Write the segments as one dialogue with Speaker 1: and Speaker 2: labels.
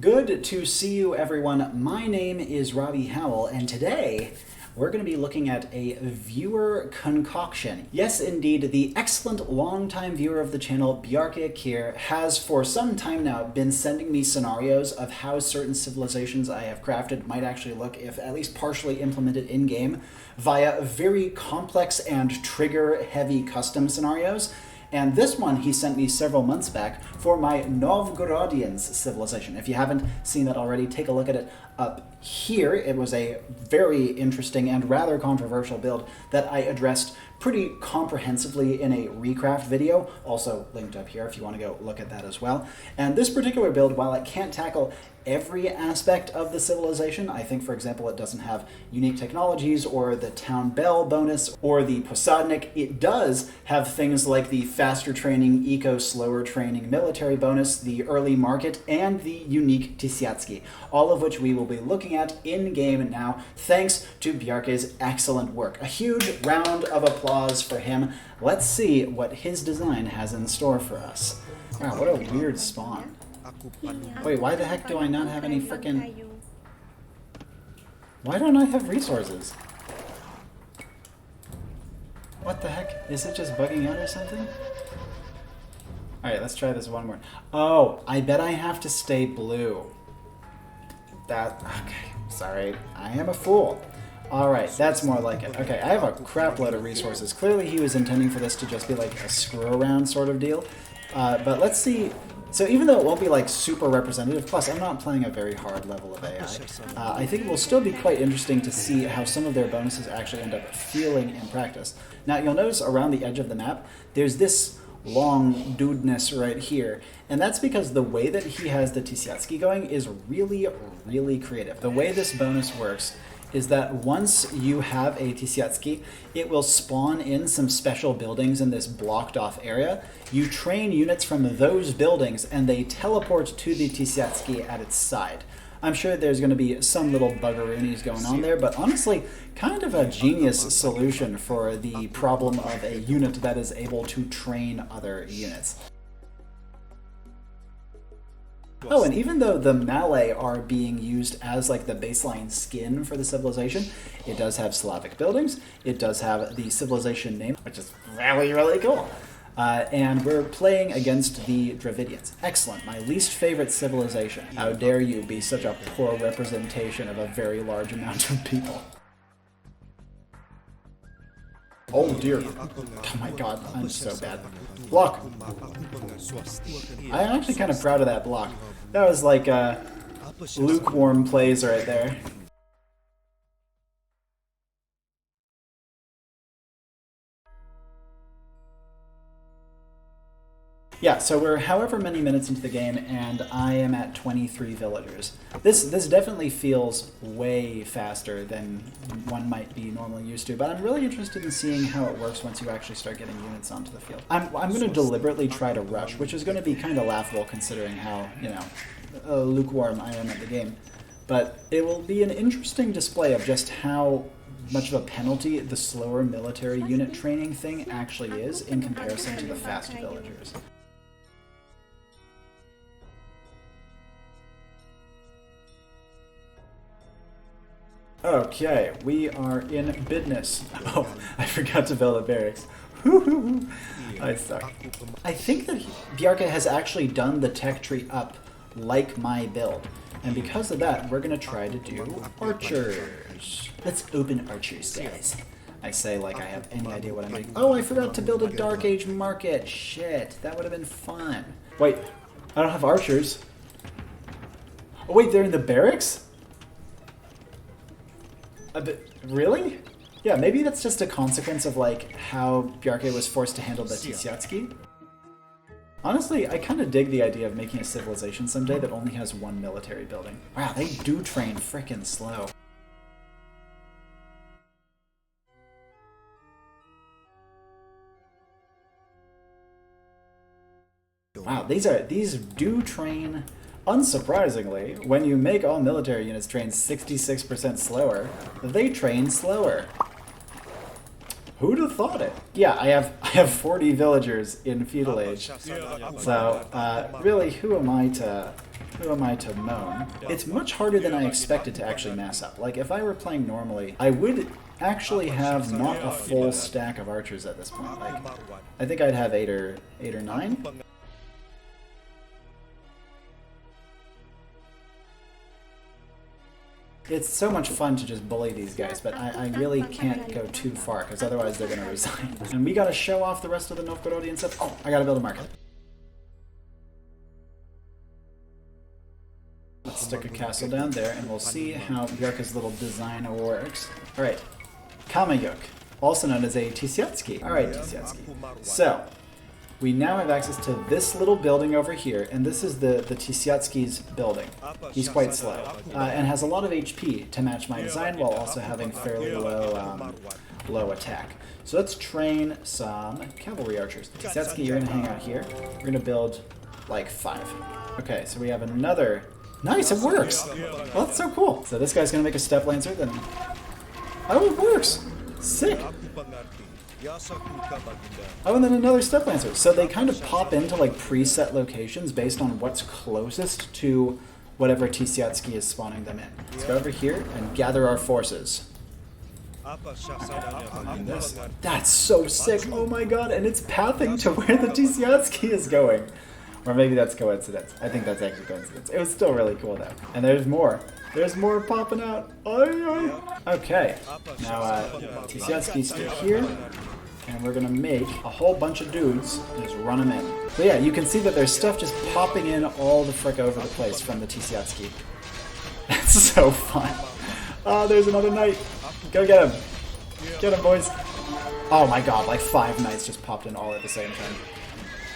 Speaker 1: Good to see you, everyone. My name is Robbie Howell, and today we're going to be looking at a viewer concoction. Yes, indeed, the excellent longtime viewer of the channel, Bjarke Kiær, has for some time now been sending me scenarios of how certain civilizations I have crafted might actually look if at least partially implemented in-game via very complex and trigger-heavy custom scenarios. And this one he sent me several months back for my Novgorodians civilization. If you haven't seen that already, take a look at it up here. It was a very interesting and rather controversial build that I addressed pretty comprehensively in a recraft video, also linked up here if you want to go look at that as well. And this particular build, while it can't tackle every aspect of the civilization, I think, for example, it doesn't have unique technologies or the town bell bonus or the Posadnik, it does have things like the faster training, slower training military bonus, the early market, and the unique Tysiatski, all of which we will be looking at in-game now, thanks to Bjarke's excellent work. A huge round of applause for him. Let's see what his design has in store for us. Wow, what a weird spawn. Wait, why the heck do I not have any frickin'... Why don't I have resources? What the heck? Is it just bugging out or something? Alright, let's try this one more. Oh, I bet I have to stay blue. Okay, sorry. I am a fool. Alright, that's more like it. Okay, I have a crap load of resources. Clearly he was intending for this to just be like a screw around sort of deal. But let's see. So even though it won't be like super representative, plus I'm not playing a very hard level of AI, I think it will still be quite interesting to see how some of their bonuses actually end up feeling in practice. Now you'll notice around the edge of the map, there's this long dudeness right here, and that's because the way that he has the Tysiatski going is really, really creative. The way this bonus works is that once you have a Tysiatski, it will spawn in some special buildings in this blocked off area. You train units from those buildings and they teleport to the Tysiatski at its side. I'm sure there's going to be some little buggeroonies going on there, but honestly, kind of a genius solution for the problem of a unit that is able to train other units. Oh, and even though the Malay are being used as like the baseline skin for the civilization, it does have Slavic buildings, it does have the civilization name, which is really, really cool. And we're playing against the Dravidians. Excellent, my least favorite civilization. How dare you be such a poor representation of a very large amount of people. Oh dear. Oh my god, I'm so bad. Block! I'm actually kind of proud of that block. That was like lukewarm plays right there. Yeah, so we're however many minutes into the game, and I am at 23 villagers. This definitely feels way faster than one might be normally used to, but I'm really interested in seeing how it works once you actually start getting units onto the field. I'm going to deliberately try to rush, which is going to be kind of laughable considering how, you know, lukewarm I am at the game. But it will be an interesting display of just how much of a penalty the slower military unit training thing actually is in comparison to the fast villagers. Okay, we are in business. Oh, I forgot to build a barracks. I suck. I think that Bjarke has actually done the tech tree up like my build. And because of that, we're going to try to do archers. Let's open archers, guys. I say like I have any idea what I'm doing. Oh, I forgot to build a Dark Age market. Shit, that would have been fun. Wait, I don't have archers. Oh wait, they're in the barracks? Really? Yeah, maybe that's just a consequence of like how Bjarke was forced to handle the Tysiatski. Honestly, I kind of dig the idea of making a civilization someday that only has one military building. Wow, they do train frickin' slow. Wow, these do train. Unsurprisingly, when you make all military units train 66% slower, they train slower. Who'd have thought it? Yeah, I have 40 villagers in feudal age. So really, who am I to moan? It's much harder than I expected to actually mass up. Like if I were playing normally, I would actually have not a full stack of archers at this point. Like I think I'd have 8 or 9. It's so much fun to just bully these guys, but I really can't go too far, because otherwise they're going to resign. And we got to show off the rest of the Novgorodian stuff. Oh, I got to build a market. Let's stick a castle down there, and we'll see how Bjarke's little design works. Alright, Kamayuk, also known as a Tisiatski. Alright, Tisiatski. So, we now have access to this little building over here, and this is the Tisiatski's building. He's quite slow, and has a lot of HP to match my design while also having fairly low attack. So let's train some cavalry archers. Tisiatski, you're going to hang out here. We're going to build like 5. Okay, so we have another... Nice, it works! Well, that's so cool. So this guy's going to make a step lancer, then... Oh, it works! Sick! Oh, and then another step lancer. So they kind of pop into like preset locations based on what's closest to whatever Tisiatski is spawning them in. Let's go over here and gather our forces. That's so sick! Oh my god! And it's pathing to where the Tisiatski is going. Or maybe that's coincidence. I think that's actually coincidence. It was still really cool though. And there's more. There's more popping out. Okay. Now Tisiatski's still here. And we're gonna make a whole bunch of dudes and just run them in. So yeah, you can see that there's stuff just popping in all the frick over the place from the Tisiatski. That's so fun. Oh, there's another knight. Go get him. Get him, boys. Oh my god, like 5 knights just popped in all at the same time.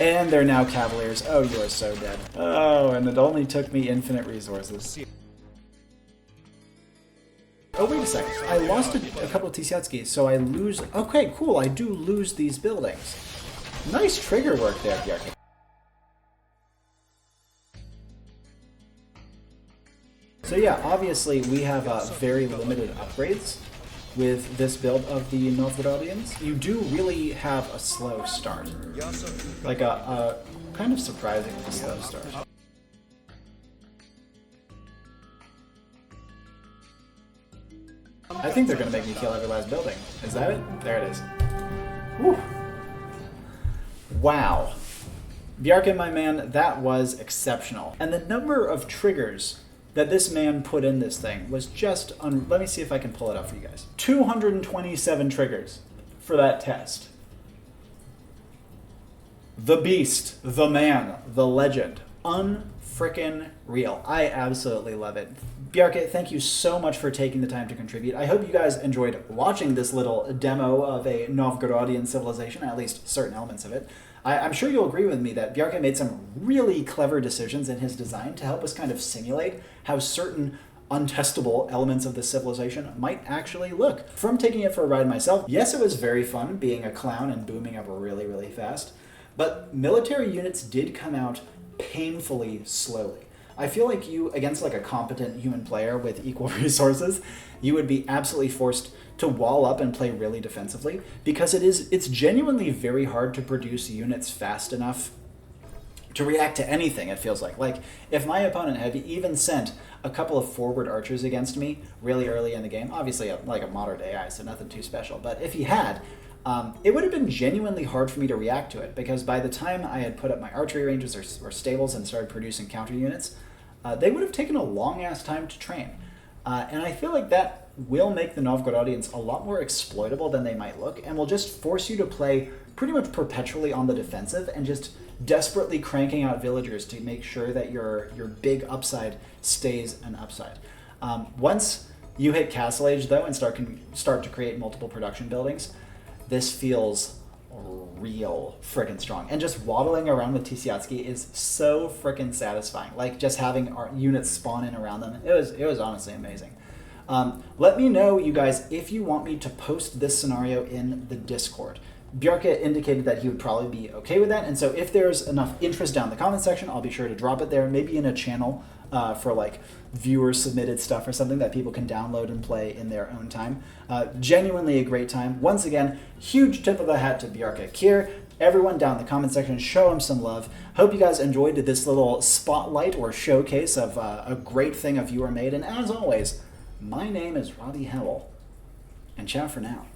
Speaker 1: And they're now cavaliers. Oh, you are so dead. Oh, and it only took me infinite resources. Oh, wait a second. I lost a couple of Tisiatskis, so I lose... Okay, cool. I do lose these buildings. Nice trigger work there, Bjarke. So yeah, obviously we have very limited upgrades with this build of the Novgorodians. You do really have a slow start. Like a kind of surprisingly slow start. I think they're going to make me kill every last building. Is that it? There it is. Whew. Wow. Bjarke, my man, that was exceptional. And the number of triggers that this man put in this thing was just... Let me see if I can pull it up for you guys. 227 triggers for that test. The beast, the man, the legend. Unfrickin' real. I absolutely love it. Bjarke, thank you so much for taking the time to contribute. I hope you guys enjoyed watching this little demo of a Novgorodian civilization, at least certain elements of it. I'm sure you'll agree with me that Bjarke made some really clever decisions in his design to help us kind of simulate how certain untestable elements of this civilization might actually look. From taking it for a ride myself, yes, it was very fun being a clown and booming up really, really fast, but military units did come out painfully slowly. I feel like you, against like a competent human player with equal resources, you would be absolutely forced to wall up and play really defensively, because it's genuinely very hard to produce units fast enough to react to anything, it feels like. Like, if my opponent had even sent a couple of forward archers against me really early in the game, obviously like a modern AI, so nothing too special, but if he had, it would have been genuinely hard for me to react to it, because by the time I had put up my archery ranges or stables and started producing counter units, they would have taken a long-ass time to train. And I feel like that will make the Novgorodians a lot more exploitable than they might look, and will just force you to play pretty much perpetually on the defensive and just desperately cranking out villagers to make sure that your big upside stays an upside. Once you hit Castle Age, though, and start to create multiple production buildings, this feels real freaking strong. And just waddling around with Tisiatski is so freaking satisfying. Like, just having our units spawn in around them, it was honestly amazing. Let me know, you guys, if you want me to post this scenario in the Discord, Bjarke indicated that he would probably be okay with that, and so if there's enough interest down in the comment section, I'll be sure to drop it there, maybe in a channel for like viewer-submitted stuff or something that people can download and play in their own time. Genuinely a great time. Once again, huge tip of the hat to Bjarke Kiær. Everyone down in the comment section, show him some love. Hope you guys enjoyed this little spotlight or showcase of a great thing a viewer made, and as always, my name is Robbie Howell, and ciao for now.